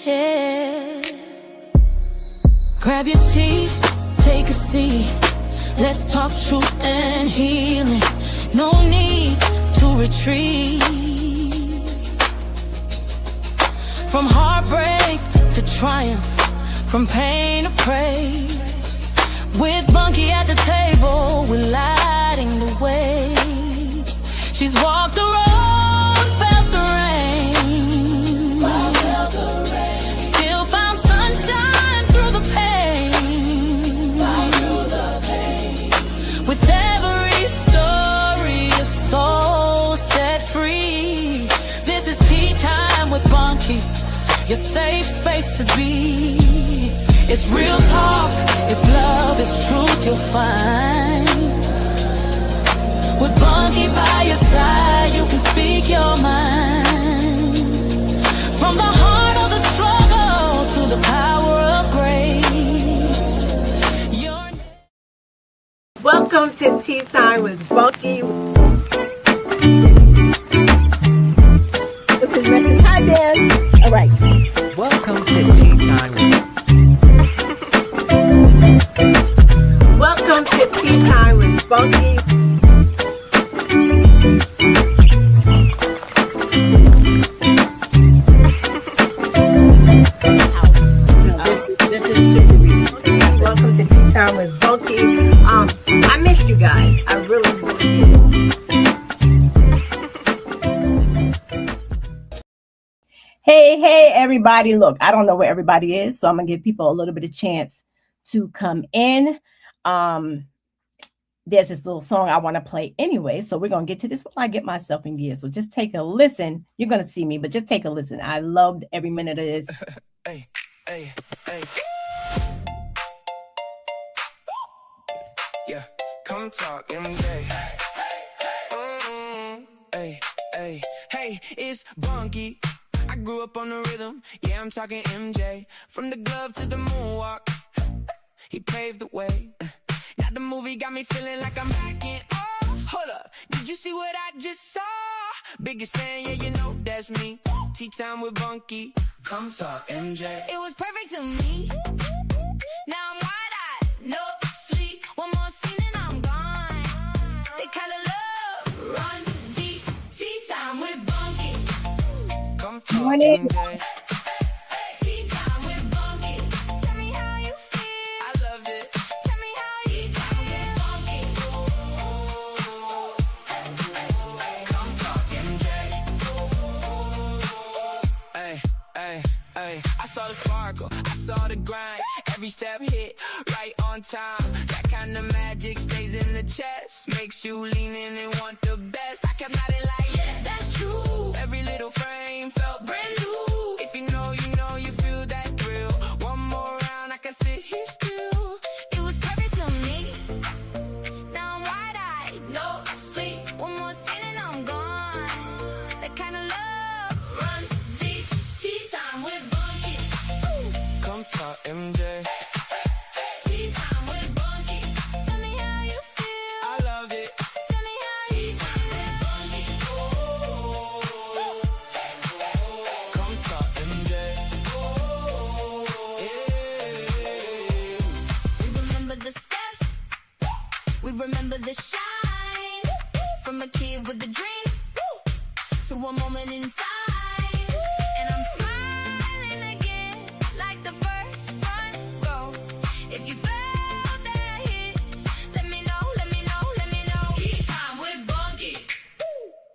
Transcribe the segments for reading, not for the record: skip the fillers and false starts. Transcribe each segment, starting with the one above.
Yeah. Grab your tea, take a seat. Let's talk truth and healing. No need to retreat. From heartbreak to triumph, from pain to praise. With Bunky at the table, we're lighting the way. She's walked the road, felt the rain. Still found sunshine through the pain. With every story, a soul set free. This is tea time with Bunky, your safe space to be. It's real talk, it's love, it's truth you'll find. With Bunky by your side, you can speak your mind. From the heart of the struggle to the power of grace. Welcome to Tea Time with Bunky. This is Ricky. Hi, Dan. All right. Welcome to Tea Time with Welcome to Tea Time with Bunky. This is super recent. Welcome to Tea Time with Bunky. I missed you guys. I really did. Hey, everybody. Look, I don't know where everybody is, so I'm going to give people a little bit of chance to come in. There's this little song I want to play anyway, so we're going to get to this while I get myself in gear. So just take a listen. You're going to see me, but just take a listen. I loved every minute of this. Hey. Yeah, come talk, MJ. Hey, it's Bunky. I grew up on the rhythm. Yeah, I'm talking MJ. From the glove to the moonwalk, he paved the way. Now the movie got me feeling like I'm back in. Oh, hold up, did you see what I just saw? Biggest fan, yeah, you know that's me. Tea time with Bunky. Come talk, MJ. It was perfect to me. Now I'm wide-eyed, no sleep. One more scene and I'm gone. That kind of love runs deep. Tea time with Bunky. Come talk, Morning. MJ. Tea time with Bunky. Tell me how you feel. I loved it. Tell me how you time with Bunky. Come talk, MJ. Hey, I saw the sparkle, I saw the grind. Every step hit right on time. That kind of magic stays in the chest, makes you lean in and want the best. I kept nodding like, yeah, that's true. Every little frame felt brand new. If you know, you feel that thrill. One more round, I can sit here still. It was perfect to me. Now I'm wide-eyed, no sleep. One more scene and I'm gone. That kind of love runs deep. Tea time with Bunky. Come talk, MJ. Tea time with Bunky. Tell me how you feel. I loved it. Tell me how you time with Bunky. Come talk, MJ. Yeah. We remember the steps. We remember the shine. From a kid with a dream to a moment inside. And I'm smiling again like the first front row. If you felt that hit, let me know. Tea time with Bunky.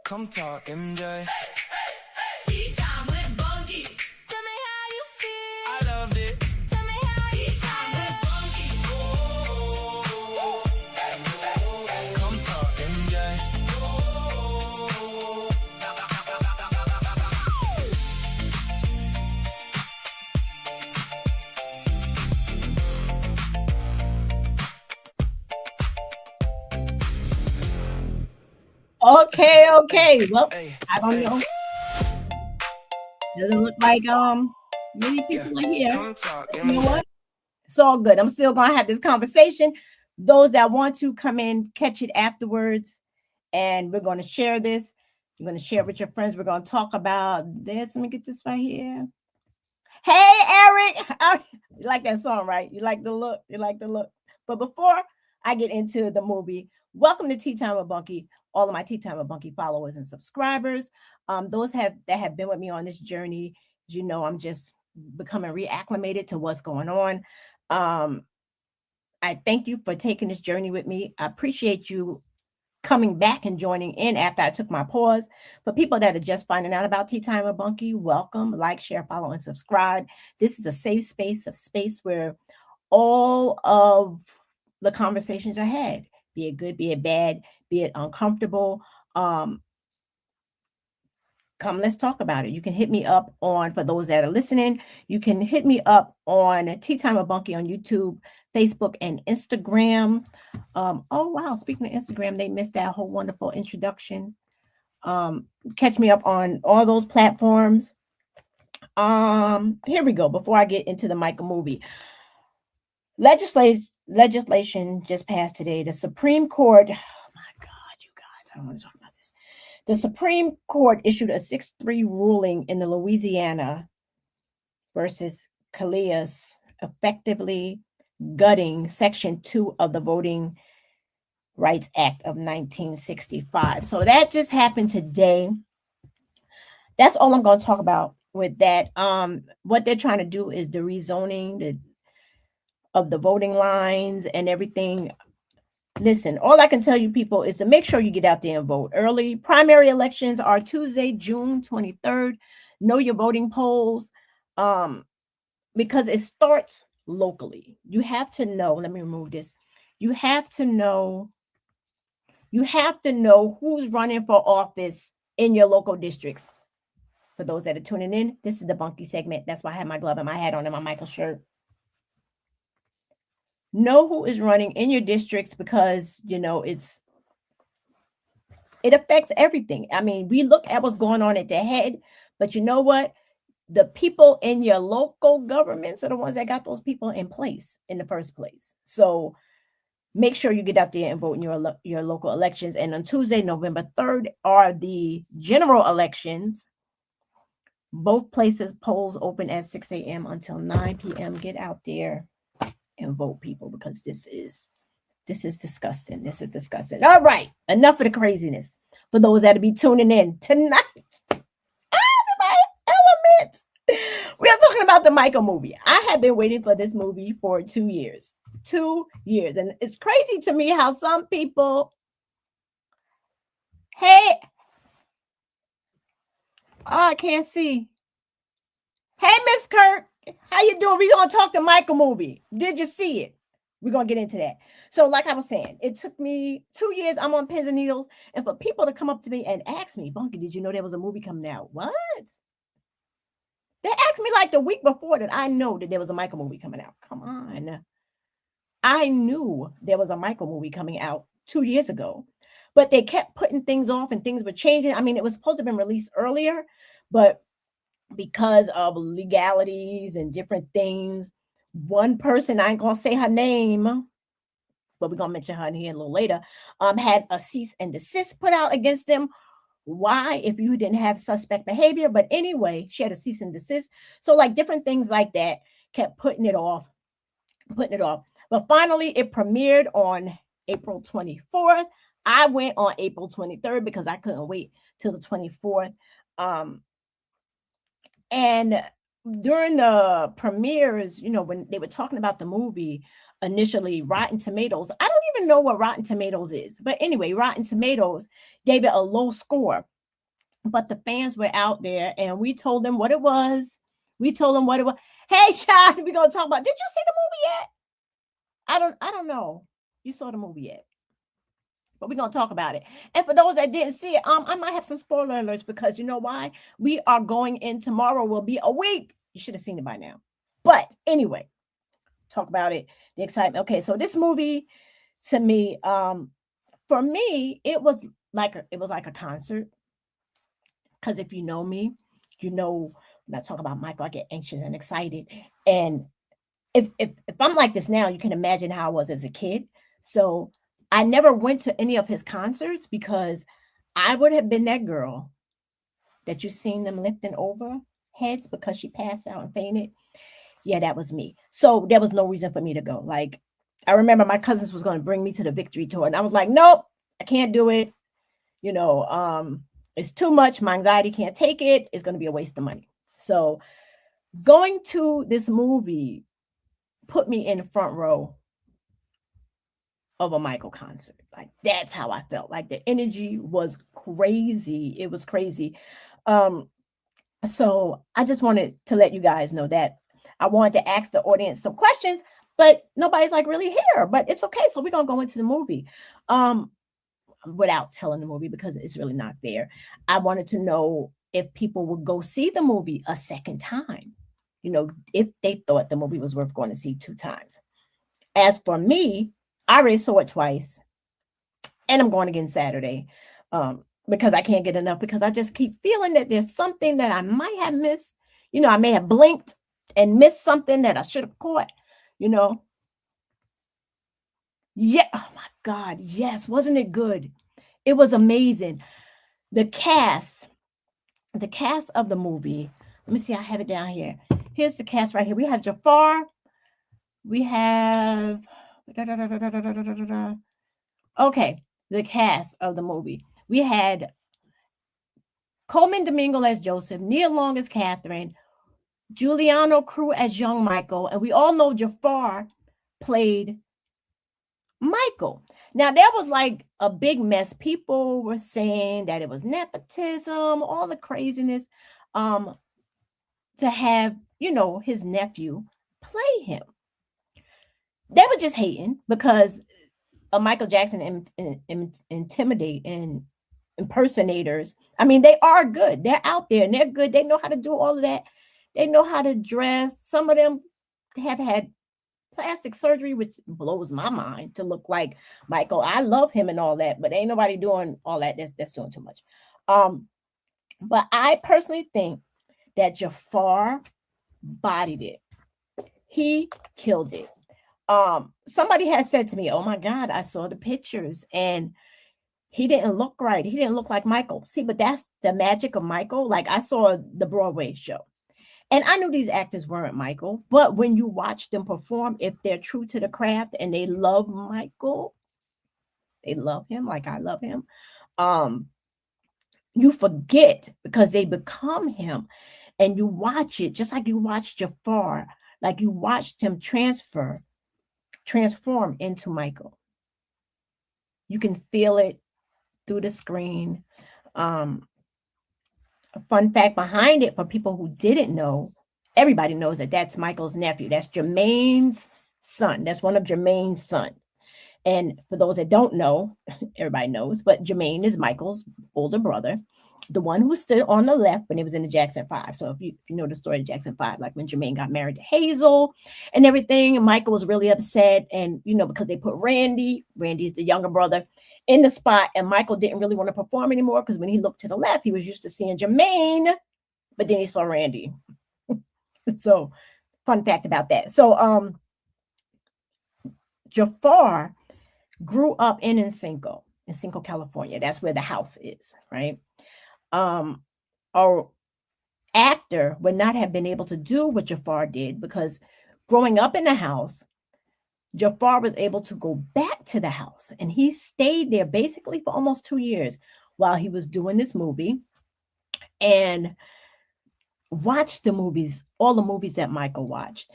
Come talk, MJ. Tea time with Bunky. Tell me how you feel. I loved it. Tell me how you time with Bunky. Come talk, MJ. Okay. Well, Hey, I don't know. Doesn't look like many people are here. come talk, You know what? It's all good. I'm still gonna have this conversation. Those that want to come in, catch it afterwards, and we're going to share this. You're going to share it with your friends. We're going to talk about this. Let me get this right here. Hey, Eric. You like that song, right? You like the look. You like the look. But before I get into the movie, welcome to Tea Time with Bunky. All of my Tea Time with Bunky followers and subscribers. Those that have been with me on this journey, you know, I'm just becoming reacclimated to what's going on. Um, I thank you for taking this journey with me. I appreciate you coming back and joining in after I took my pause. For people that are just finding out about Tea Time with Bunky, welcome, like, share, follow, and subscribe. This is a safe space where all of the conversations are had, be it good, be it bad, be it uncomfortable. Come, let's talk about it. You can hit me up on, for those that are listening, you can hit me up on Tea Time with Bunky on YouTube, Facebook, and Instagram. Oh wow, speaking of Instagram, they missed that whole wonderful introduction. Catch me up on all those platforms. Here we go. Before I get into the Michael movie, legislation just passed today. The Supreme Court. Oh my God, you guys, I don't want to talk about this. The Supreme Court issued a 6-3 ruling in the Louisiana versus Calais, effectively gutting Section 2 of the Voting Rights Act of 1965. So that just happened today. That's all I'm going to talk about with that. What they're trying to do is the rezoning of the voting lines and everything. Listen, all I can tell you people is to make sure you get out there and vote early. Primary elections are Tuesday, June 23rd. Know your voting polls, because it starts locally. You have to know, let me remove this. You have to know who's running for office in your local districts. For those that are tuning in, this is the Bunky segment. That's why I have my glove and my hat on and my Michael shirt. Know who is running in your districts, because you know it affects everything. I mean, we look at what's going on at the head, but you know what? The people in your local governments are the ones that got those people in place in the first place. So make sure you get out there and vote in your local elections. And on Tuesday, November 3rd, are the general elections. Both places, polls open at 6 a.m. until 9 p.m. Get out there and vote, people, because this is disgusting. This is disgusting. All right, enough of the craziness. For those that will be tuning in tonight, I'm in my element. We are talking about the Michael movie. I have been waiting for this movie for 2 years. 2 years. And it's crazy to me how some people, hey, I can't see. Hey, Miss Kirk, how you doing? We're going to talk the Michael movie. Did you see it? We're going to get into that. So like I was saying, it took me 2 years. I'm on pins and needles. And for people to come up to me and ask me, Bunky, did you know there was a movie coming out? What? They asked me like the week before that I know that there was a Michael movie coming out. Come on. I knew there was a Michael movie coming out 2 years ago, but they kept putting things off and things were changing. I mean, it was supposed to have been released earlier, but because of legalities and different things, one person, I ain't gonna say her name, but we're gonna mention her in here a little later, had a cease and desist put out against them. Why? If you didn't have suspect behavior. But anyway, she had a cease and desist. So like different things like that kept putting it off. But finally, it premiered on April 24th. I went on April 23rd because I couldn't wait till the 24th. And during the premieres, you know, when they were talking about the movie initially, Rotten Tomatoes, I don't even know what Rotten Tomatoes is. But anyway, Rotten Tomatoes gave it a low score. But the fans were out there and we told them what it was. Hey, Sean, we're going to talk about, did you see the movie yet? I don't know. You saw the movie yet? But we're going to talk about it. And for those that didn't see it, I might have some spoiler alerts because you know why? We are going in tomorrow. Will be a week. You should have seen it by now. But anyway, talk about it. The excitement. Okay, so this movie to me, for me, it was like a concert. Because if you know me, you know when I talk about Michael, I get anxious and excited. And if I'm like this now, you can imagine how I was as a kid. So I never went to any of his concerts because I would have been that girl that you seen them lifting over heads because she passed out and fainted. Yeah, that was me. So there was no reason for me to go. Like, I remember my cousins was going to bring me to the victory tour, and I was like, nope, I can't do it. You know, it's too much. My anxiety can't take it. It's going to be a waste of money. So going to this movie put me in the front row of a Michael concert. Like, that's how I felt. Like, the energy was crazy. It was crazy. So I just wanted to let you guys know that I wanted to ask the audience some questions, but nobody's like really here. But it's okay. So we're gonna go into the movie. Without telling the movie because it's really not fair. I wanted to know if people would go see the movie a second time. You know, if they thought the movie was worth going to see 2 times. As for me, I already saw it twice, and I'm going again Saturday. Because I can't get enough, because I just keep feeling that there's something that I might have missed. You know, I may have blinked and missed something that I should have caught, you know. Yeah, oh my God, yes, wasn't it good? It was amazing. The cast of the movie. Let me see, I have it down here. Here's the cast right here. We have Jafar. We have okay, the cast of the movie. We had Coleman Domingo as Joseph, Nia Long as Catherine, Giuliano Crew as young Michael, and we all know Jafar played Michael. Now, there was like a big mess. People were saying that it was nepotism, all the craziness, to have, you know, his nephew play him. They were just hating because Michael Jackson intimidate and impersonators. I mean, they are good. They're out there and they're good. They know how to do all of that. They know how to dress. Some of them have had plastic surgery, which blows my mind, to look like Michael. I love him and all that, but ain't nobody doing all that. That's doing too much. But I personally think that Jafar bodied it. He killed it. Somebody has said to me, "Oh my God, I saw the pictures and he didn't look right. He didn't look like Michael." See, but that's the magic of Michael. Like, I saw the Broadway show and I knew these actors weren't Michael, but when you watch them perform, if they're true to the craft and they love Michael, they love him like I love him, you forget because they become him, and you watch it just like you watched Jafar, like you watched him transform into Michael. You can feel it through the screen. A fun fact behind it for people who didn't know, everybody knows that that's Michael's nephew. That's Jermaine's son. That's one of Jermaine's sons. And for those that don't know, everybody knows, but Jermaine is Michael's older brother, the one who stood on the left when he was in the Jackson 5. So if you know the story of Jackson 5, like when Jermaine got married to Hazel and everything, and Michael was really upset. And, you know, because they put Randy's the younger brother, in the spot, and Michael didn't really want to perform anymore because when he looked to the left, he was used to seeing Jermaine, but then he saw Randy. So, fun fact about that. So, Jafar grew up in Cinco, California. That's where the house is, right? Our actor would not have been able to do what Jafar did because growing up in the house, Jafar was able to go back to the house, and he stayed there basically for almost 2 years while he was doing this movie and watched the movies, all the movies that Michael watched,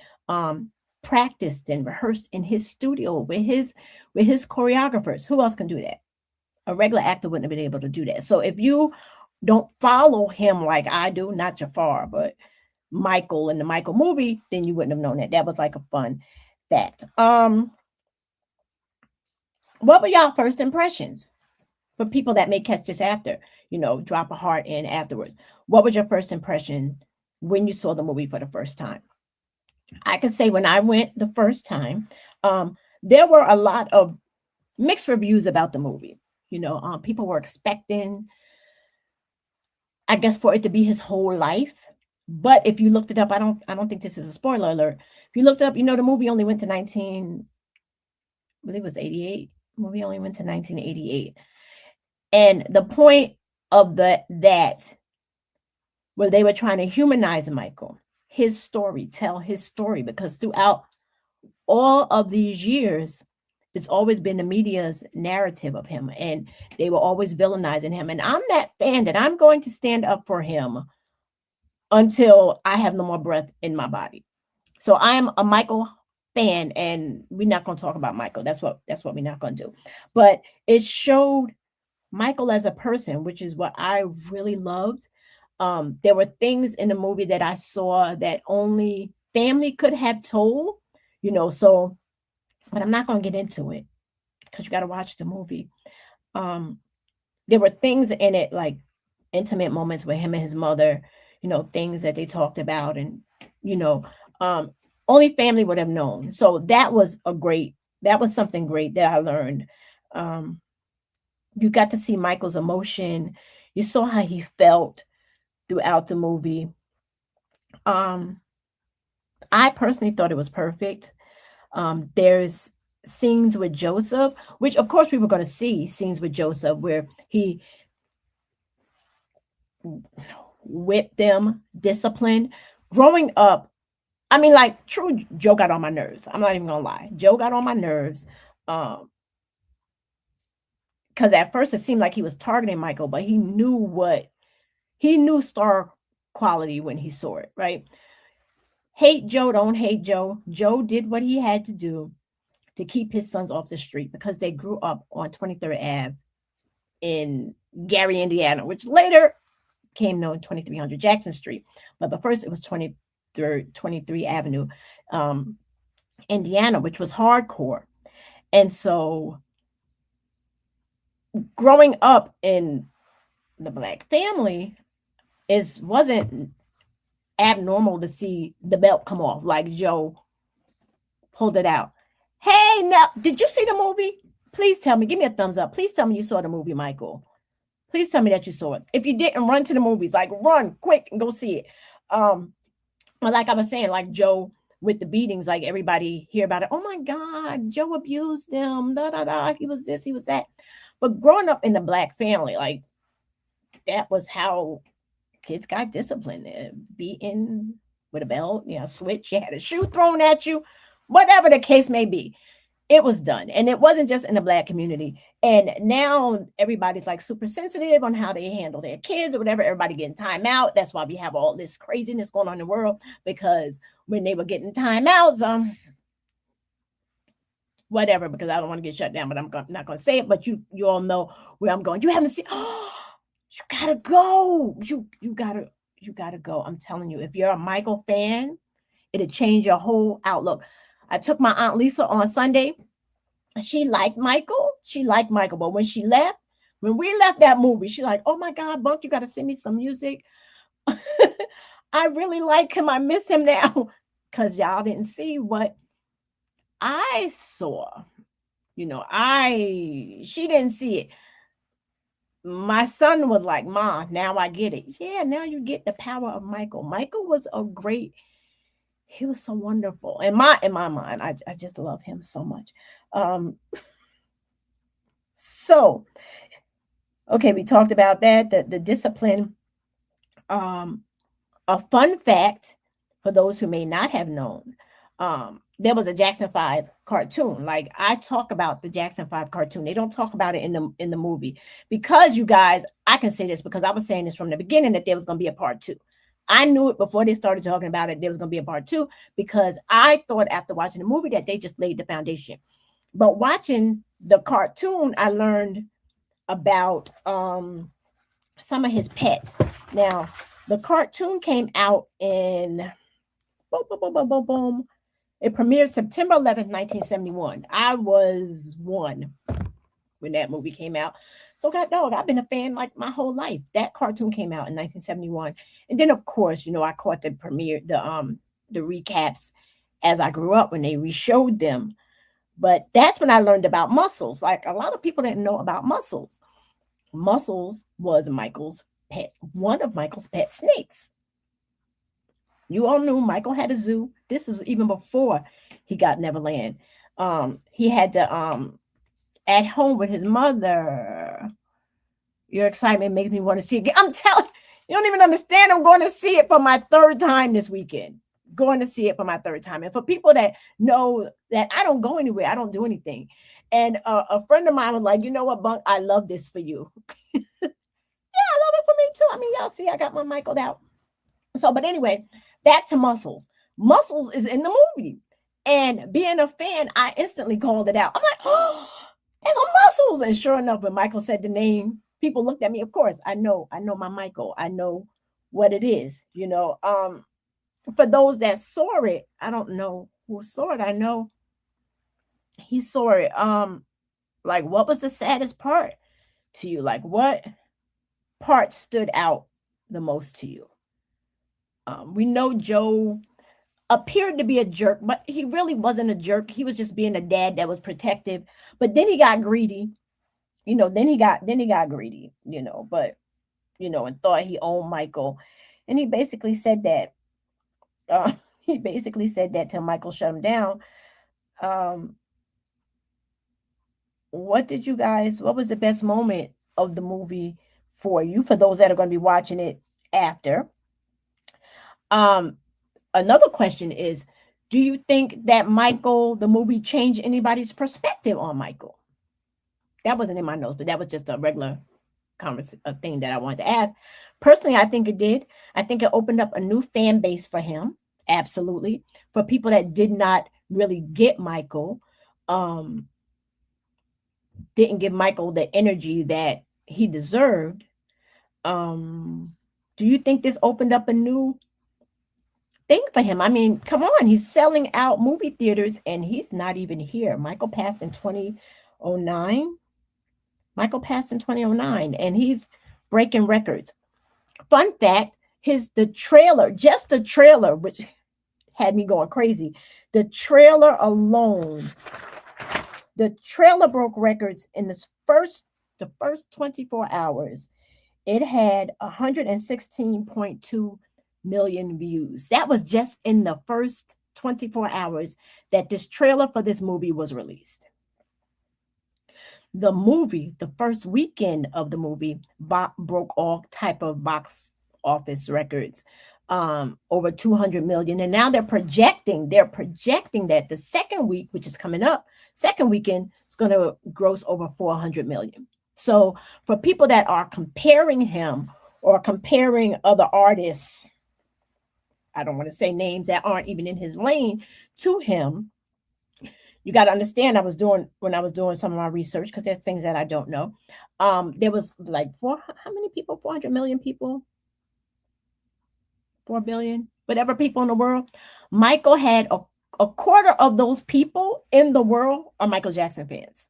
practiced and rehearsed in his studio with his choreographers. Who else can do that? A regular actor wouldn't have been able to do that. So if you don't follow him like I do, not Jafar, but Michael in the Michael movie, then you wouldn't have known that. That was like a fun fact. What were y'all first impressions? For people that may catch this after, you know, drop a heart in afterwards. What was your first impression when you saw the movie for the first time? I can say when I went the first time, there were a lot of mixed reviews about the movie. You know, people were expecting, I guess, for it to be his whole life. But if you looked it up, I don't think this is a spoiler alert. If you looked up, you know, the movie only went to 88. Movie only went to 1988. And the point of that where they were trying to humanize Michael, his story, tell his story, because throughout all of these years, it's always been the media's narrative of him, and they were always villainizing him. And I'm that fan that I'm going to stand up for him until I have no more breath in my body. So I'm a Michael fan, and we're not going to talk about Michael. That's what we're not going to do. But it showed Michael as a person, which is what I really loved. There were things in the movie that I saw that only family could have told, so, but I'm not going to get into it because you got to watch the movie. There were things in it, like intimate moments with him and his mother, things that they talked about, and, only family would have known. So that was something great that I learned. You got to see Michael's emotion. You saw how he felt throughout the movie. I personally thought it was perfect. There's scenes with Joseph, which of course we were going to see scenes with Joseph where he whipped them, disciplined. Growing up, I mean, like, true, Joe got on my nerves. I'm not even gonna lie. Joe got on my nerves. Because at first it seemed like he was targeting Michael, but he knew star quality when he saw it, right? Hate Joe, don't hate Joe. Joe did what he had to do to keep his sons off the street because they grew up on 23rd Ave in Gary, Indiana, which later became known 2300 Jackson Street. But first it was 23 Avenue, Indiana, which was hardcore. And so growing up in the Black family wasn't abnormal to see the belt come off like Joe pulled it out. Hey, now, did you see the movie? Please tell me. Give me a thumbs up. Please tell me you saw the movie, Michael. Please tell me that you saw it. If you didn't, run to the movies. Like, run quick and go see it. But like I was saying, like Joe with the beatings, like everybody hear about it. Oh my God, Joe abused them. Da, da, da. He was this, he was that. But growing up in the Black family, like that was how kids got disciplined. Beaten with a belt, switch. You had a shoe thrown at you, whatever the case may be. It was done. And it wasn't just in the Black community. And now everybody's like super sensitive on how they handle their kids or whatever. Everybody getting time out. That's why we have all this craziness going on in the world, because when they were getting timeouts, whatever, because I don't want to get shut down, but I'm not going to say it, but you all know where I'm going. You haven't seen, you got to go. You got to go. I'm telling you, if you're a Michael fan, it'll change your whole outlook. I took my Aunt Lisa on Sunday. She liked Michael. But when we left that movie, she's like, oh my God, Bunk, you got to send me some music. I really like him. I miss him now. Because y'all didn't see what I saw. She didn't see it. My son was like, Ma, now I get it. Yeah, now you get the power of Michael. Michael was he was so wonderful. In my mind, I just love him so much. So, okay, we talked about that, the discipline. A fun fact for those who may not have known, there was a Jackson 5 cartoon. Like, I talk about the Jackson 5 cartoon. They don't talk about it in the movie, because you guys, I can say this because I was saying this from the beginning, that there was going to be a part 2. I knew it before they started talking about it. There was going to be a part 2, because I thought after watching the movie that they just laid the foundation. But watching the cartoon, I learned about some of his pets. Now, the cartoon came out in it premiered September 11th, 1971. I was 1 when that movie came out. So God dog, I've been a fan like my whole life. That cartoon came out in 1971. And then of course, I caught the premiere, the recaps as I grew up when they re-showed them. But that's when I learned about Muscles. Like, a lot of people didn't know about Muscles. Muscles was Michael's pet, one of Michael's pet snakes. You all knew Michael had a zoo. This is even before he got Neverland. He had to at home with his mother. Your excitement makes me want to see it again. I'm telling You don't even understand. I'm going to see it for my third time this weekend. Going to see it for my third time. And for people that know that I don't go anywhere, I don't do anything. And a friend of mine was like, you know what, Bunk, I love this for you. Yeah, I love it for me too. I mean, y'all see, I got my Michael out. So, but anyway, back to Muscles. Muscles is in the movie. And being a fan, I instantly called it out. I'm like, oh, there go Muscles. And sure enough, when Michael said the name, people looked at me. Of course, I know my Michael. I know what it is, you know. For those that saw it, I don't know who saw it. I know he saw it. Like, what was the saddest part to you? Like, what part stood out the most to you? We know Joe appeared to be a jerk, but he really wasn't a jerk. He was just being a dad that was protective. But then he got greedy, you know. Then he got greedy, you know. But you know, and thought he owned Michael, and he basically said that. He basically said that till Michael shut him down. Um, what was the best moment of the movie for you, for those that are going to be watching it after? Another question is, do you think that Michael, the movie, changed anybody's perspective on Michael? That wasn't in my notes, but that was just a regular thing that I wanted to ask. Personally, I think it did. I think it opened up a new fan base for him. Absolutely. For people that did not really get Michael, didn't give Michael the energy that he deserved. Do you think this opened up a new thing for him? I mean, come on, he's selling out movie theaters and he's not even here. Michael passed in 2009. And he's breaking records. Fun fact, the trailer, which had me going crazy. The trailer alone, the trailer broke records in the first 24 hours. It had 116.2 million views. That was just in the first 24 hours that this trailer for this movie was released. The movie, the first weekend of the movie, broke all type of box office records, over 200 million. And now they're projecting that the second week, which is coming up, second weekend, is going to gross over 400 million. So for people that are comparing him or comparing other artists, I don't want to say names that aren't even in his lane, to him, you got to understand, when I was doing some of my research, because there's things that I don't know. There was like how many people? 400 million people? 4 billion? Whatever people in the world. Michael had a quarter of those people in the world are Michael Jackson fans.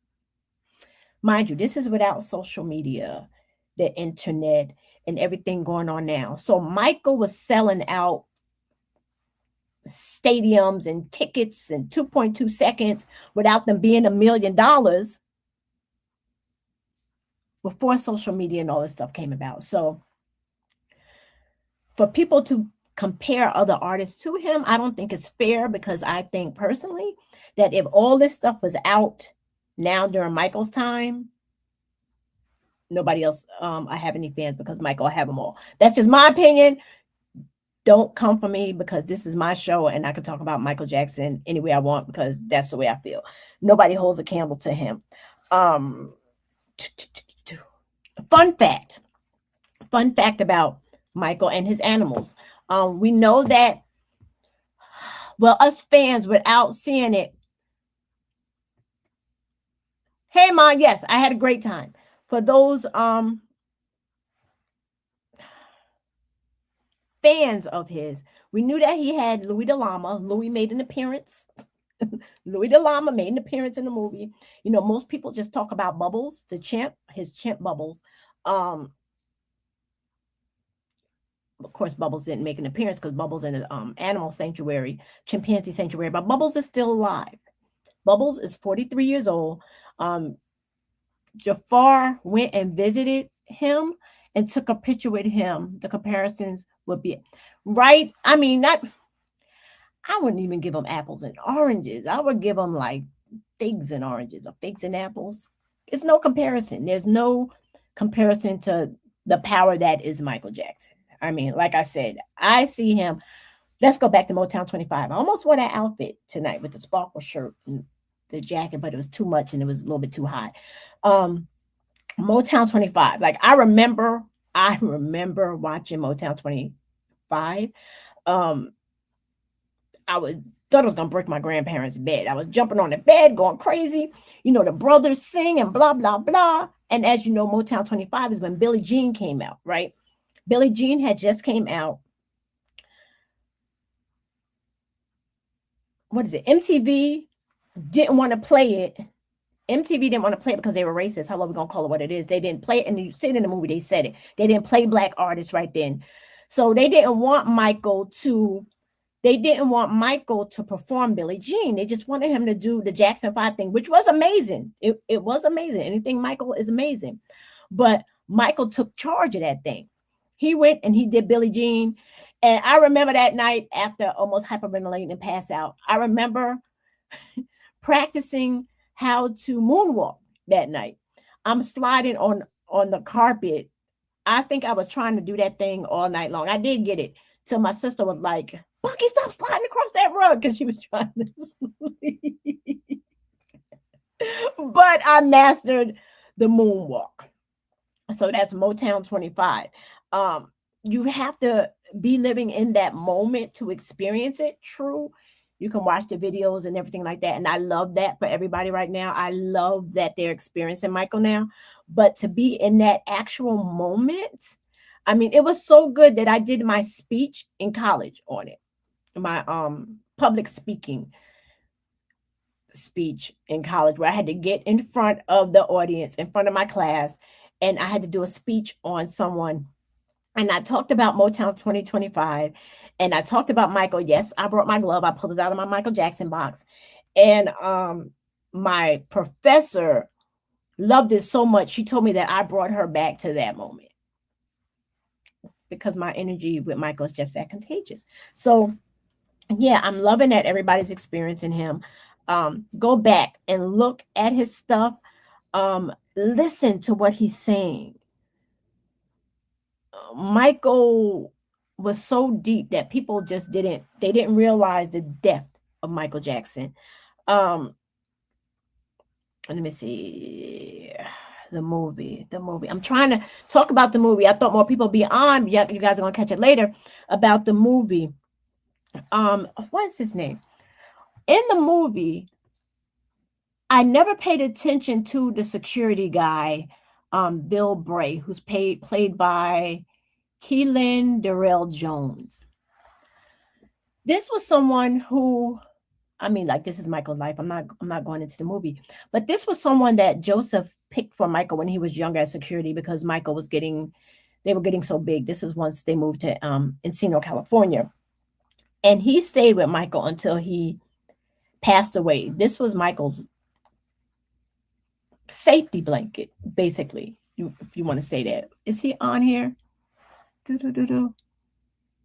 Mind you, this is without social media, the internet, and everything going on now. So Michael was selling out stadiums and tickets in 2.2 seconds without them being $1 million before social media and all this stuff came about. So for people to compare other artists to him, I don't think it's fair, because I think personally that if all this stuff was out now during Michael's time, nobody else I have any fans, because Michael, I have them all. That's just my opinion. Don't come for me, because this is my show and I can talk about Michael Jackson any way I want, because that's the way I feel. Nobody holds a candle to him. Fun fact about Michael and his animals. We know that, well, us fans, without seeing it. Hey, Mom, yes, I had a great time. For those fans of his, we knew that he had Louis the Llama. Louis made an appearance. Louis the Llama made an appearance in the movie. You know, most people just talk about Bubbles, the chimp, his chimp Bubbles. Of course, Bubbles didn't make an appearance because Bubbles in an animal sanctuary, chimpanzee sanctuary, but Bubbles is still alive. Bubbles is 43 years old. Jafar went and visited him and took a picture with him. The comparisons would be right. I mean, I wouldn't even give him apples and oranges. I would give him like figs and oranges or figs and apples. It's no comparison. There's no comparison to the power that is Michael Jackson. I mean, like I said, I see him. Let's go back to Motown 25. I almost wore that outfit tonight with the sparkle shirt and the jacket, but it was too much and it was a little bit too high. Motown 25. Like I remember watching Motown 25. Um, I thought I was gonna break my grandparents' bed. I was jumping on the bed, going crazy. You know, the brothers sing and blah blah blah. And as you know, Motown 25 is when Billie Jean came out, right? Billie Jean had just came out. What is it? MTV didn't want to play it. MTV didn't want to play it because they were racist. Hello, we're gonna call it what it is. They didn't play it, and you see it in the movie. They said it. They didn't play black artists right then, so they didn't want Michael to. They didn't want Michael to perform Billie Jean. They just wanted him to do the Jackson 5 thing, which was amazing. It was amazing. Anything Michael is amazing, but Michael took charge of that thing. He went and he did Billie Jean, and I remember that night after almost hyperventilating and pass out. I remember practicing how to moonwalk that night. I'm sliding on the carpet. I think I was trying to do that thing all night long. I did get it till my sister was like, Bunky, stop sliding across that rug, because she was trying to sleep. But I mastered the moonwalk. So that's Motown 25. You have to be living in that moment to experience it. True. You can watch the videos and everything like that. And I love that for everybody right now. I love that they're experiencing Michael now. But to be in that actual moment, I mean, it was so good that I did my speech in college on it. My public speaking speech in college, where I had to get in front of the audience, in front of my class, and I had to do a speech on someone. And I talked about Motown 2025, and I talked about Michael. Yes, I brought my glove. I pulled it out of my Michael Jackson box. And my professor loved it so much, she told me that I brought her back to that moment, because my energy with Michael is just that contagious. So yeah, I'm loving that everybody's experiencing him. Go back and look at his stuff. Listen to what he's saying. Michael was so deep that people just didn't realize the depth of Michael Jackson. Let me see the movie. I'm trying to talk about the movie. I thought more people be on. Yeah, you guys are gonna catch it later about the movie. What is his name? In the movie, I never paid attention to the security guy, Bill Bray, who's played by Keelan Darrell Jones. This was someone who, I mean, like, this is Michael's life. I'm not going into the movie, but this was someone that Joseph picked for Michael when he was younger as security, because Michael was they were getting so big. This is once they moved to Encino, California. And he stayed with Michael until he passed away. This was Michael's safety blanket, basically, if you want to say that. Is he on here?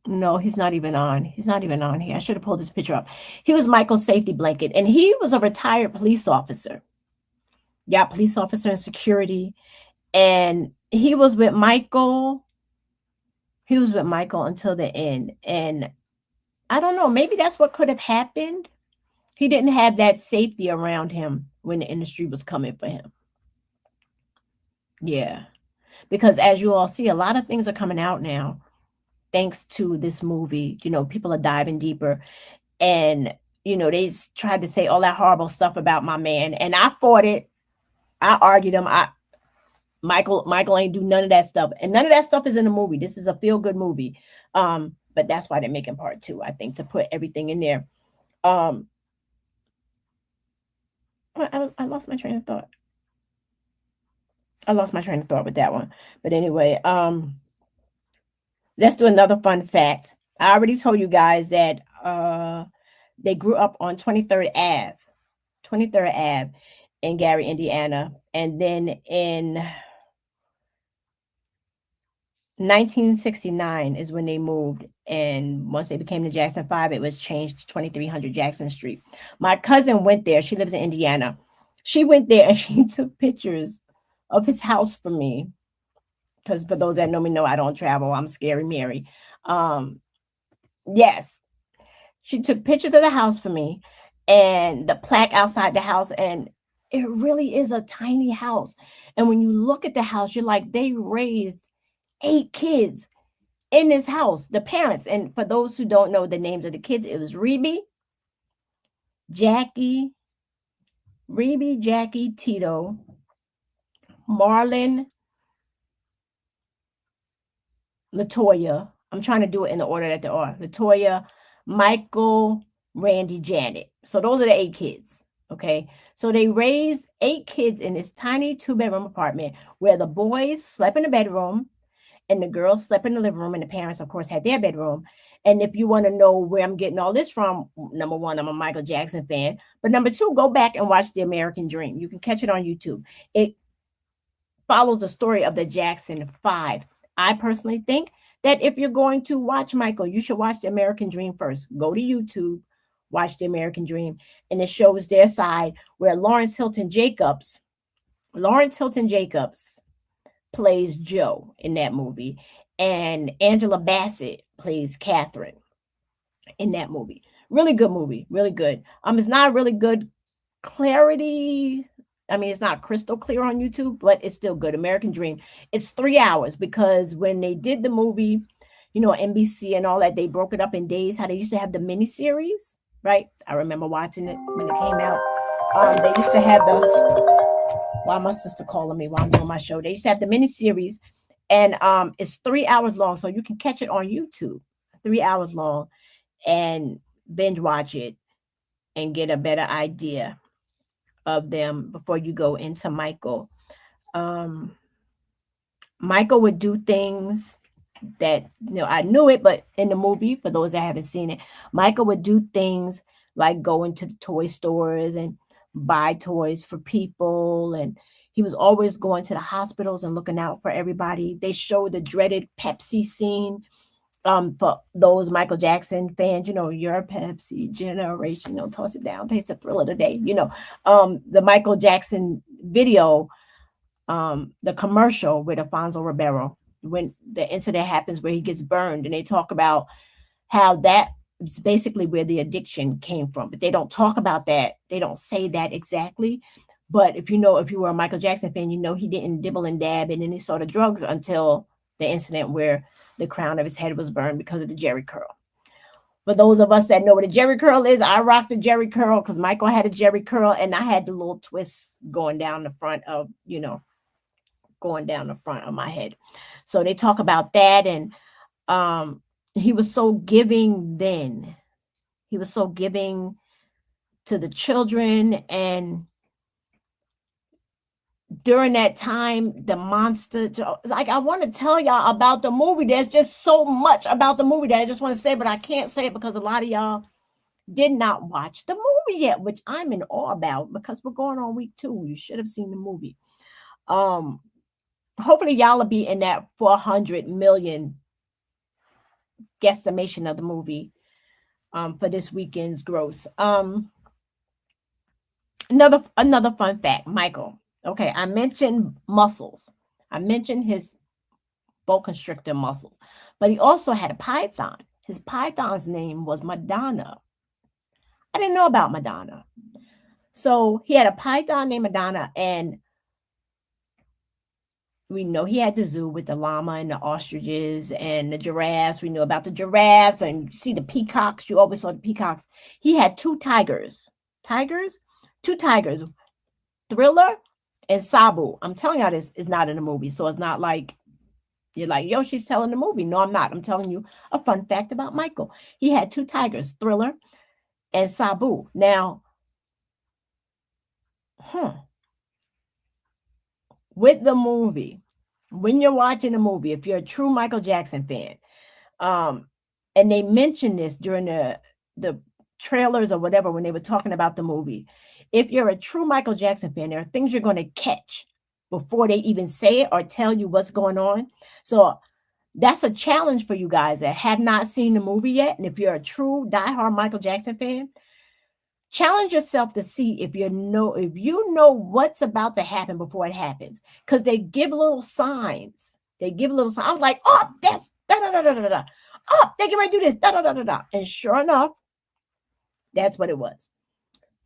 No, he's not even on. He's not even on here. I should have pulled this picture up. He was Michael's safety blanket, and he was a retired police officer. Yeah, police officer in security. And he was with Michael. He was with Michael until the end. And I don't know, maybe that's what could have happened. He didn't have that safety around him when the industry was coming for him. Yeah, because as you all see, a lot of things are coming out now thanks to this movie. You know, people are diving deeper, and you know, they tried to say all that horrible stuff about my man, and I fought it. I argued him. Michael ain't do none of that stuff, and none of that stuff is in the movie. This is a feel-good movie. But that's why they're making part 2, I think, to put everything in there. I lost my train of thought. I lost my train of thought with that one. But anyway, let's do another fun fact. I already told you guys that they grew up on 23rd Ave in Gary, Indiana. And then in 1969 is when they moved. And once they became the Jackson 5, it was changed to 2300 Jackson Street. My cousin went there. She lives in Indiana. She went there and she took pictures of his house for me. because for those that know me know I don't travel. I'm Scary Mary. Yes, she took pictures of the house for me and the plaque outside the house, and it really is a tiny house. And when you look at the house, you're like, they raised 8 kids in this house, the parents. And for those who don't know the names of the kids, it was Jackie, Jackie, Tito, Marlon, Latoya. I'm trying to do it in the order that they are. Latoya, Michael, Randy, Janet. So those are the 8 kids. Okay. So they raised 8 kids in this tiny 2-bedroom apartment where the boys slept in the bedroom and the girls slept in the living room, and the parents, of course, had their bedroom. And if you want to know where I'm getting all this from, number one, I'm a Michael Jackson fan. But number two, go back and watch The American Dream. You can catch it on YouTube. It follows the story of the Jackson 5. I personally think that if you're going to watch Michael, you should watch The American Dream first. Go to YouTube, watch The American Dream, and it shows their side where Lawrence Hilton Jacobs plays Joe in that movie, and Angela Bassett plays Catherine in that movie. Really good movie, really good. It's not really good clarity. I mean, it's not crystal clear on YouTube, but it's still good. American Dream. It's 3 hours because when they did the movie, NBC and all that, they broke it up in days. How they used to have the miniseries, right? I remember watching it when it came out. They used to have why my sister calling me while I'm doing my show. They used to have the miniseries, and it's 3 hours long, so you can catch it on YouTube. 3 hours long, and binge watch it and get a better idea of them before you go into Michael. Michael would do things that I knew it, but in the movie, for those that haven't seen it, Michael would do things like go into the toy stores and buy toys for people, and he was always going to the hospitals and looking out for everybody. They showed the dreaded Pepsi scene. For those Michael Jackson fans, you're a Pepsi generation, toss it down, taste the thrill of the day. The Michael Jackson video, the commercial with Alfonso Ribeiro, when the incident happens where he gets burned, and they talk about how that is basically where the addiction came from, but they don't talk about that. They don't say that exactly. But if you were a Michael Jackson fan, he didn't dibble and dab in any sort of drugs until the incident where the crown of his head was burned because of the Jerry curl. For those of us that know what a Jerry curl is, I rocked the Jerry curl because Michael had a Jerry curl, and I had the little twists going down the front of my head. So they talk about that, and he was so giving then. He was so giving to the children, and during that time, the monster, like, I want to tell y'all about the movie. There's just so much about the movie that I just want to say, but I can't say it because a lot of y'all did not watch the movie yet, which I'm in awe about because we're going on week 2. You should have seen the movie. Hopefully y'all will be in that 400 million guesstimation of the movie for this weekend's gross. Another fun fact, Michael. Okay, I mentioned muscles. I mentioned his boa constrictor muscles, but he also had a python. His python's name was Madonna. I didn't know about Madonna. So he had a python named Madonna, and we know he had the zoo with the llama and the ostriches and the giraffes. We knew about the giraffes, and you see the peacocks. You always saw the peacocks. He had 2 tigers. Two tigers. Thriller and Sabu. I'm telling y'all, this is not in the movie, so it's not like you're like, yo, she's telling the movie. No, I'm not. I'm telling you a fun fact about Michael. He had 2 tigers, Thriller and Sabu. Now, with the movie, when you're watching the movie, if you're a true Michael Jackson fan, and they mentioned this during the trailers or whatever when they were talking about the movie, if you're a true Michael Jackson fan, there are things you're going to catch before they even say it or tell you what's going on. So that's a challenge for you guys that have not seen the movie yet. And if you're a true diehard Michael Jackson fan, challenge yourself to see if you know what's about to happen before it happens, because they give little signs. They give a little song. I was like, oh, that's da da da da da da. Oh, they can ready to do this. Da da da da da. And sure enough, that's what it was.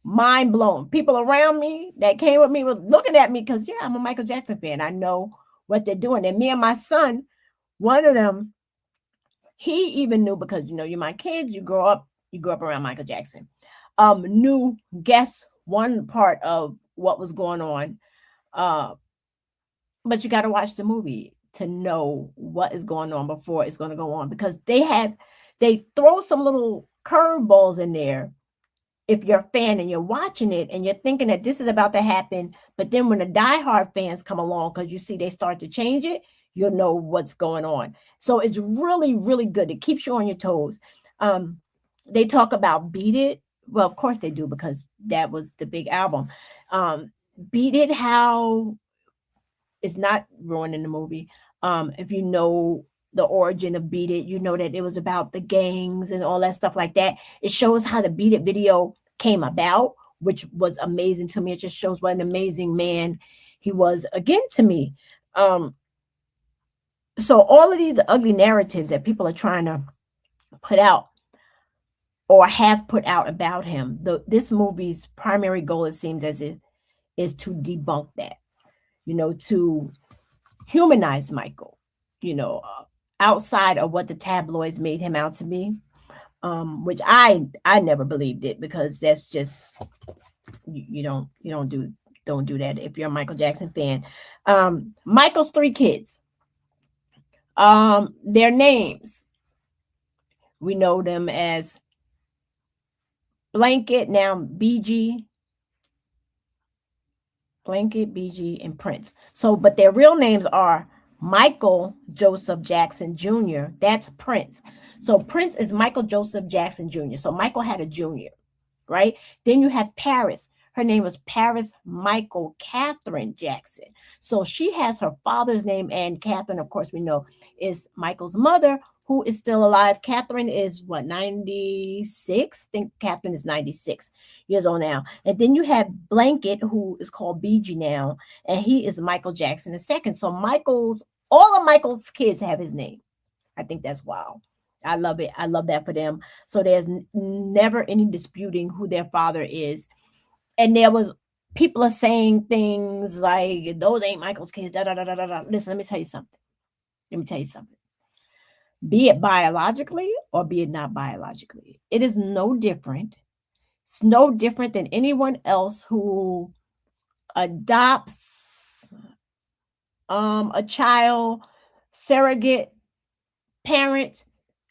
Mind blown. People around me that came with me were looking at me because, yeah, I'm a Michael Jackson fan. I know what they're doing. And me and my son, one of them, he even knew because, you know, you're my kids. You grew up around Michael Jackson. Knew, guess one part of what was going on. But you got to watch the movie to know what is going on before it's going to go on, because they throw some little curveballs in there. If you're a fan and you're watching it and you're thinking that this is about to happen, but then when the diehard fans come along, because you see they start to change it, you'll know what's going on. So it's really, really good. It keeps you on your toes. They talk about Beat It. Well, of course they do, because that was the big album. Beat It, how it's not ruined in the movie. If you know the origin of Beat It, you know that it was about the gangs and all that stuff like that. It shows how the Beat It video came about, which was amazing to me. It just shows what an amazing man he was again to me. So all of these ugly narratives that people are trying to put out or have put out about him, this movie's primary goal, it seems as if, is to debunk that, you know, to humanize Michael, you know, outside of what the tabloids made him out to be, which I never believed it, because that's just you don't do that if you're a Michael Jackson fan. Michael's 3 kids, their names, we know them as Blanket, now BG, Blanket, BG, and Prince. So, but their real names are Michael Joseph Jackson Jr. That's Prince. So Prince is Michael Joseph Jackson Jr. So Michael had a junior, right? Then you have Paris. Her name was Paris Michael Catherine Jackson. So she has her father's name, and Catherine, of course, we know is Michael's mother, who is still alive. Catherine is what, 96? I think Catherine is 96 years old now. And then you have Blanket, who is called BG now, and he is Michael Jackson II. So all of Michael's kids have his name. I think that's wild. I love it. I love that for them. So there's never any disputing who their father is. And there was people are saying things like, those ain't Michael's kids. Da, da, da, da, da. Listen, let me tell you something. Be it biologically or be it not biologically, it is no different. It's no different than anyone else who adopts a child, surrogate parent.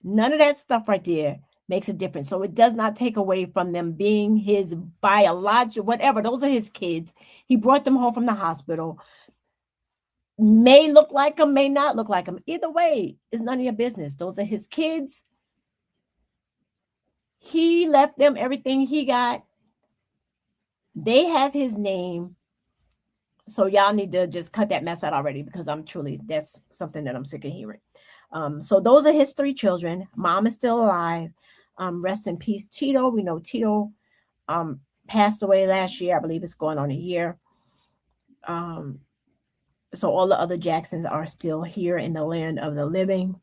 None of that stuff right there makes a difference. So it does not take away from them being his biological, whatever. Those are his kids. He brought them home from the hospital. May look like him, may not look like him. Either way, it's none of your business. Those are his kids. He left them everything he got. They have his name. So y'all need to just cut that mess out already, because that's something that I'm sick of hearing. So those are his 3 children. Mom is still alive. Rest in peace, Tito. We know Tito passed away last year. I believe it's going on a year. So all the other Jacksons are still here in the land of the living.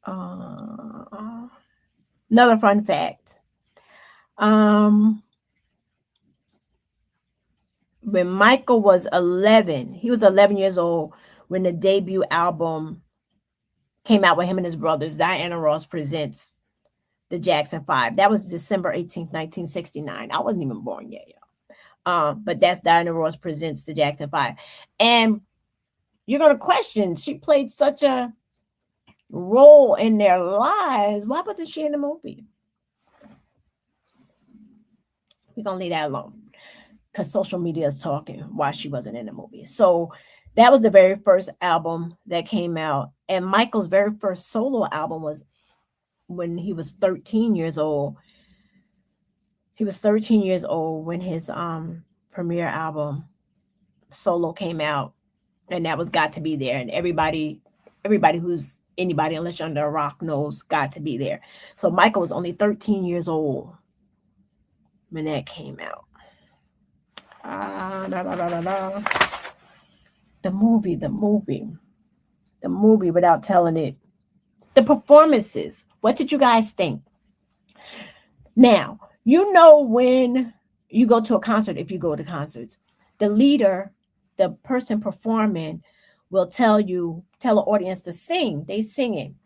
Another fun fact. When Michael was 11, he was 11 years old when the debut album came out with him and his brothers. Diana Ross presents the Jackson 5. That was December 18th, 1969. I wasn't even born yet, y'all. But that's Diana Ross presents the Jackson 5. And you're going to question, she played such a role in their lives. Why wasn't she in the movie? We're going to leave that alone, because social media is talking why she wasn't in the movie. So that was the very first album that came out. And Michael's very first solo album was when he was 13 years old. He was 13 years old when his premiere album solo came out, and that was Got to Be There. And everybody who's anybody, unless you're under a rock, knows Got to Be There. So Michael was only 13 years old when that came out. The movie. the movie without telling it. The performances. What did you guys think? Now, you know when you go to a concert, if you go to concerts, the leader, the person performing, will tell the audience to sing. They singing.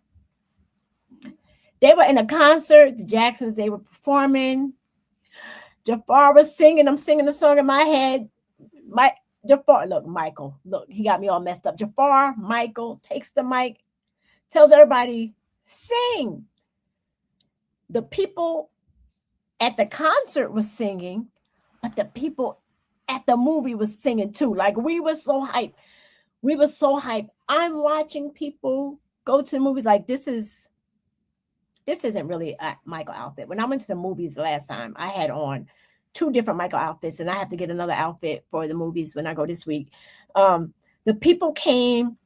They were in a concert, the Jacksons, they were performing. Jafar was singing. I'm singing the song in my head. My Jafar, look, Michael, look, he got me all messed up. Jafar, Michael takes the mic, tells everybody, sing. The people at the concert was singing, but the people at the movie was singing too. Like we were so hyped. We were so hyped. I'm watching people go to the movies like this isn't really a Michael outfit. When I went to the movies last time, I had on 2 different Michael outfits, and I have to get another outfit for the movies when I go this week. The people came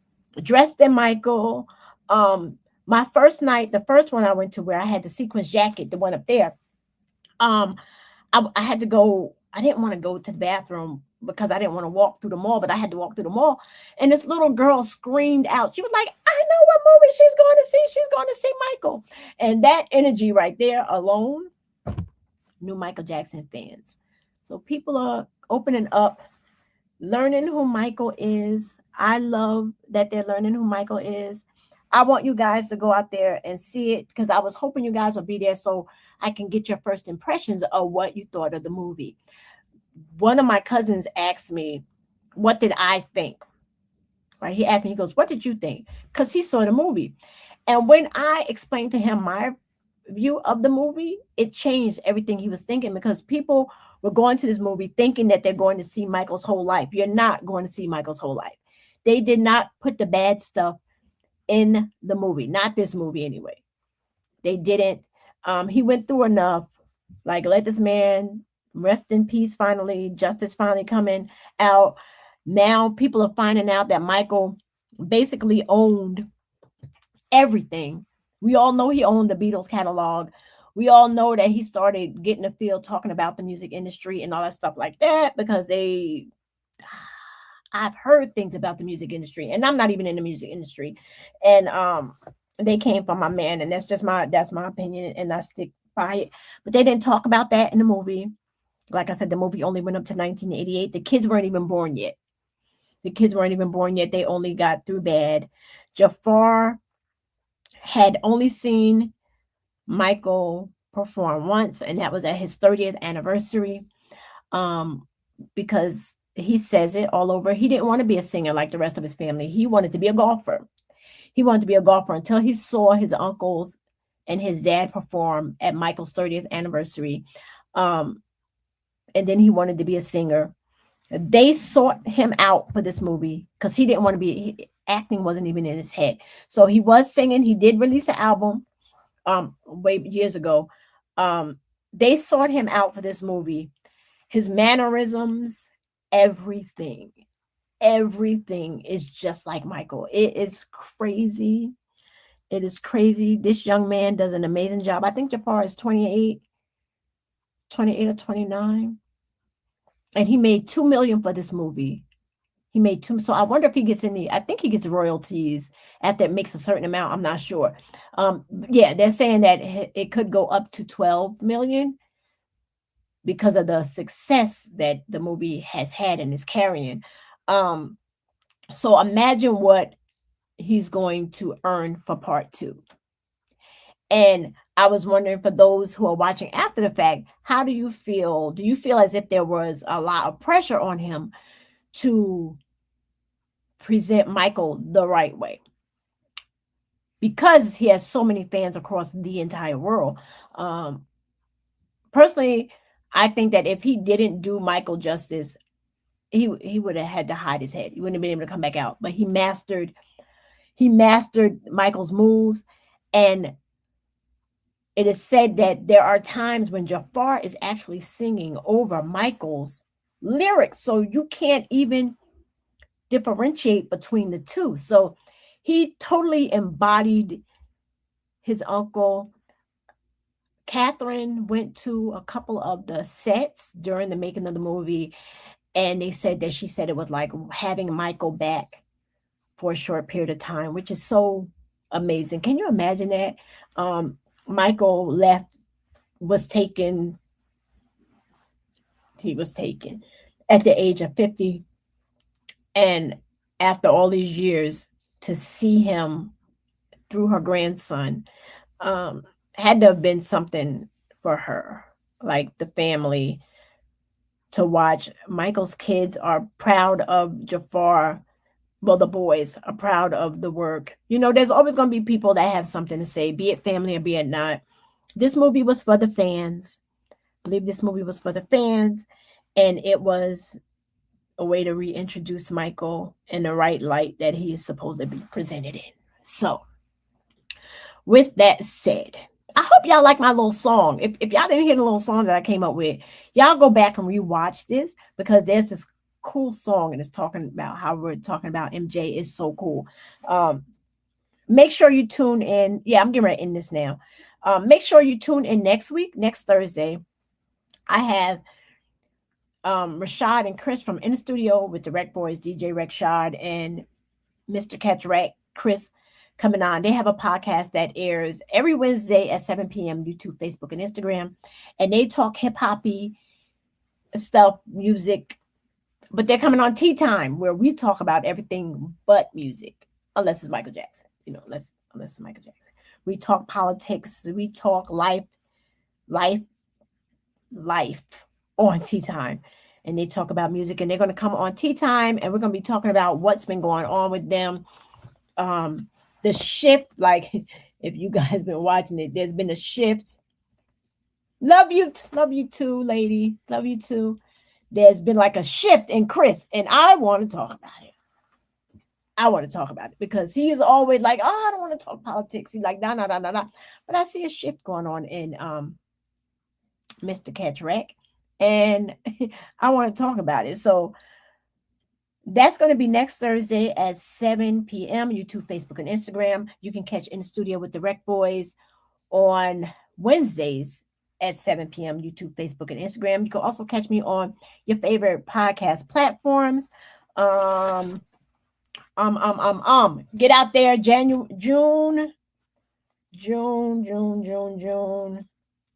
dressed in Michael. My first night, the first one I went to where I had the sequins jacket, the one up there. I had to go. I didn't want to go to the bathroom because I didn't want to walk through the mall, but I had to walk through the mall. And this little girl screamed out. She was like, I know what movie she's going to see. She's going to see Michael. And that energy right there alone, new Michael Jackson fans. So people are opening up, learning who Michael is. I love that they're learning who Michael is. I want you guys to go out there and see it because I was hoping you guys would be there so I can get your first impressions of what you thought of the movie. One of my cousins asked me, what did I think? Right? He asked me, he goes, what did you think? Because he saw the movie. And when I explained to him my view of the movie, it changed everything he was thinking because people were going to this movie thinking that they're going to see Michael's whole life. You're not going to see Michael's whole life. They did not put the bad stuff in the movie, not this movie anyway. They didn't. He went through enough. Like, let this man rest in peace finally. Justice finally coming out. Now people are finding out that Michael basically owned everything. We all know he owned the Beatles catalog. We all know that he started getting a feel talking about the music industry and all that stuff like that because I've heard things about the music industry and I'm not even in the music industry. And they came from my man, and that's my opinion, and I stick by it. But they didn't talk about that in the movie. Like I said, the movie only went up to 1988. The kids weren't even born yet. They only got through bad. Jafar had only seen Michael perform once, and that was at his 30th anniversary. Because he says it all over. He didn't want to be a singer like the rest of his family. He wanted to be a golfer. Until he saw his uncles and his dad perform at Michael's 30th anniversary. And then he wanted to be a singer. They sought him out for this movie because he didn't want to be, acting wasn't even in his head. So he was singing. He did release an album way years ago. They sought him out for this movie. His mannerisms, everything is just like Michael. It is crazy. This young man does an amazing job. I think Jafar is 28 or 29. And he made $2 million for this movie. He made $2. So I wonder if he gets I think he gets royalties after it makes a certain amount. I'm not sure. Yeah, they're saying that it could go up to 12 million because of the success that the movie has had and is carrying. So imagine what he's going to earn for part 2. And I was wondering, for those who are watching after the fact, how do you feel? Do you feel as if there was a lot of pressure on him to present Michael the right way? Because he has so many fans across the entire world. Personally, I think that if he didn't do Michael justice, he would have had to hide his head. He wouldn't have been able to come back out. But he mastered Michael's moves. And it is said that there are times when Jafar is actually singing over Michael's lyrics. So you can't even differentiate between the two. So he totally embodied his uncle. Catherine went to a couple of the sets during the making of the movie, and they said that she said it was like having Michael back for a short period of time, which is so amazing. Can you imagine that? Michael left, was taken, he was taken at the age of 50. And after all these years, to see him through her grandson, um, had to have been something for her, like the family, to watch. Michael's kids are proud of Jafar. Well, the boys are proud of the work. You know, there's always going to be people that have something to say, be it family or be it not. This movie was for the fans. I believe this movie was for the fans, and it was a way to reintroduce Michael in the right light that he is supposed to be presented in. So, with that said, I hope y'all like my little song. If y'all didn't hear the little song that I came up with, y'all go back and rewatch this, because there's this cool song and it's talking about how we're talking about MJ is so cool. Make sure you tune in. Yeah, I'm getting ready to end this now. Make sure you tune in next week, next Thursday. I have Rashad and Chris from In the Studio with the Rec Boys, DJ Rexshad and Mr. Catch Rack Chris coming on. They have a podcast that airs every Wednesday at 7 p.m. YouTube, Facebook, and Instagram. And they talk hip-hoppy stuff, music. But they're coming on Tea Time, where we talk about everything but music, unless it's Michael Jackson. You know, unless it's Michael Jackson. We talk politics. We talk life on Tea Time. And they talk about music, and they're going to come on Tea Time, and we're going to be talking about what's been going on with them. The shift, like, if you guys been watching it, there's been a shift. Love you too, lady. Love you too. There's been like a shift in Chris, and I want to talk about it. I want to talk about it because he is always like, oh, I don't want to talk politics. He's like, no. But I see a shift going on in Mr. Catch Rack, and I want to talk about it. So that's going to be next Thursday at 7 p.m. YouTube, Facebook, and Instagram. You can catch In the Studio with the Rec Boys on Wednesdays at 7 p.m. YouTube, Facebook, and Instagram. You can also catch me on your favorite podcast platforms. Get out there, June.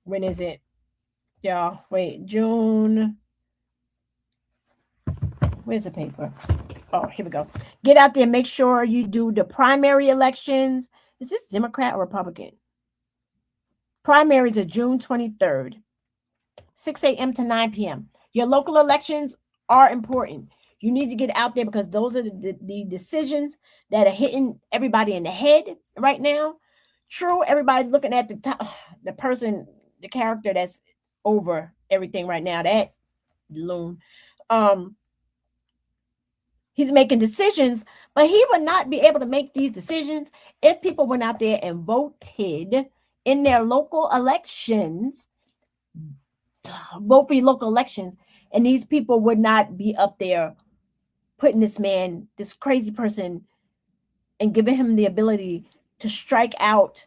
When is it? Y'all, wait, June. Where's the paper? Oh, here we go. Get out there. Make sure you do the primary elections. Is this Democrat or Republican? Primaries are June 23rd, 6 a.m. to 9 p.m. Your local elections are important. You need to get out there because those are the decisions that are hitting everybody in the head right now. True, everybody's looking at the top, the person, the character that's over everything right now, that loon. He's making decisions, but he would not be able to make these decisions if people went out there and voted in their local elections. Vote for your local elections, and these people would not be up there putting this man, this crazy person, and giving him the ability to strike out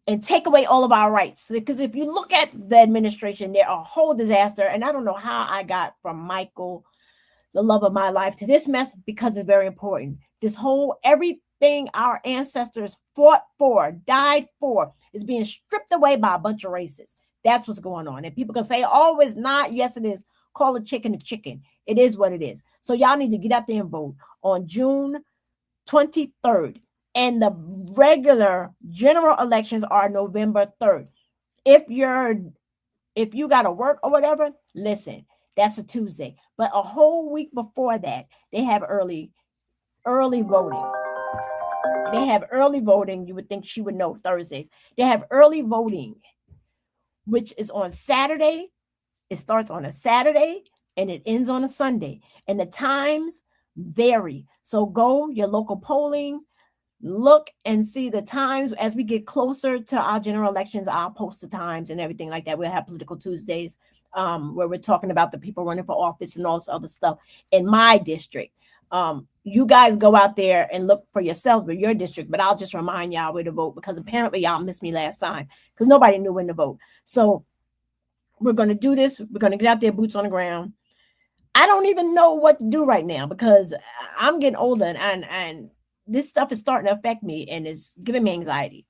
and take away all of our rights. Because if you look at the administration, they're a whole disaster. And I don't know how I got from Michael, the love of my life, to this mess, because it's very important. This whole everything our ancestors fought for, died for, is being stripped away by a bunch of racists. That's what's going on. And people can say, oh, it's not. Yes, it is. Call a chicken a chicken. It is what it is. So y'all need to get out there and vote on June 23rd. And the regular general elections are November 3rd. If you got to work or whatever, listen, that's a Tuesday. But a whole week before that, they have early voting. They have early voting. You would think she would know Thursdays. They have early voting, which is on Saturday. It starts on a Saturday and it ends on a Sunday. And the times vary. So go your local polling, look and see the times. As we get closer to our general elections, I'll post the times and everything like that. We'll have Political Tuesdays where we're talking about the people running for office and all this other stuff in my district. You guys go out there and look for yourselves with your district, but I'll just remind y'all where to vote because apparently y'all missed me last time because nobody knew when to vote. So we're going to do this. We're going to get out there, boots on the ground. I don't even know what to do right now because I'm getting older and this stuff is starting to affect me and it's giving me anxiety.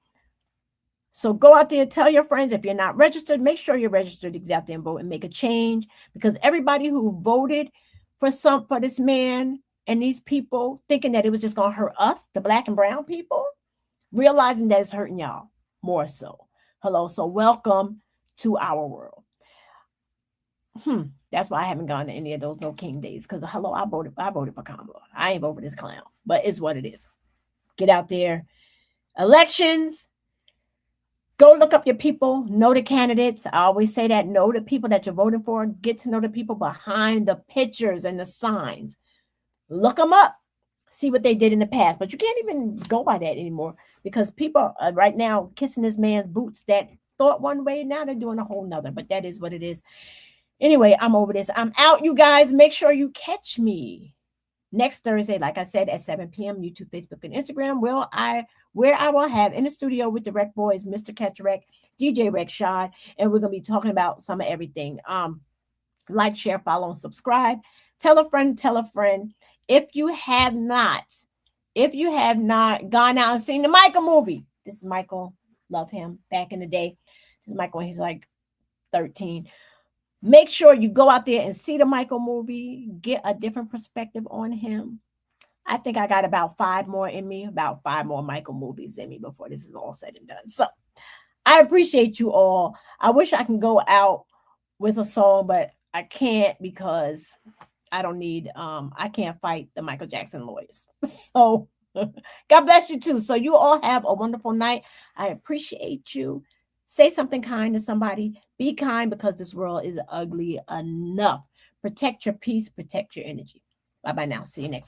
So go out there, tell your friends. If you're not registered, make sure you're registered to get out there and vote and make a change, because everybody who voted for this man and these people thinking that it was just going to hurt us, the black and brown people, realizing that it's hurting y'all more so. Hello. So welcome to our world. That's why I haven't gone to any of those No King days, because hello, I voted for Kamala. I ain't voted for this clown, but it's what it is. Get out there. Elections. Go look up your people, know the candidates. I always say that, know the people that you're voting for. Get to know the people behind the pictures and the signs. Look them up. See what they did in the past. But you can't even go by that anymore, because people are right now kissing this man's boots that thought one way. Now they're doing a whole nother. But that is what it is. Anyway, I'm over this. I'm out, you guys. Make sure you catch me next Thursday, like I said, at 7 p.m. YouTube, Facebook, and Instagram. Where I will have in the studio with the Rec Boys, Mr. Catch Rec, DJ Rec Shad, and we're gonna be talking about some of everything. Like, share, follow, and subscribe. Tell a friend. If you have not gone out and seen the Michael movie, this is Michael. Love him. Back in the day, this is Michael when he's like 13. Make sure you go out there and see the Michael movie. Get a different perspective on him. I think I got about 5 more Michael movies in me before this is all said and done. So I appreciate you all. I wish I can go out with a song, but I can't, because I don't need, I can't fight the Michael Jackson lawyers. So God bless you too. So you all have a wonderful night. I appreciate you. Say something kind to somebody. Be kind, because this world is ugly enough. Protect your peace. Protect your energy. Bye-bye now. See you next week.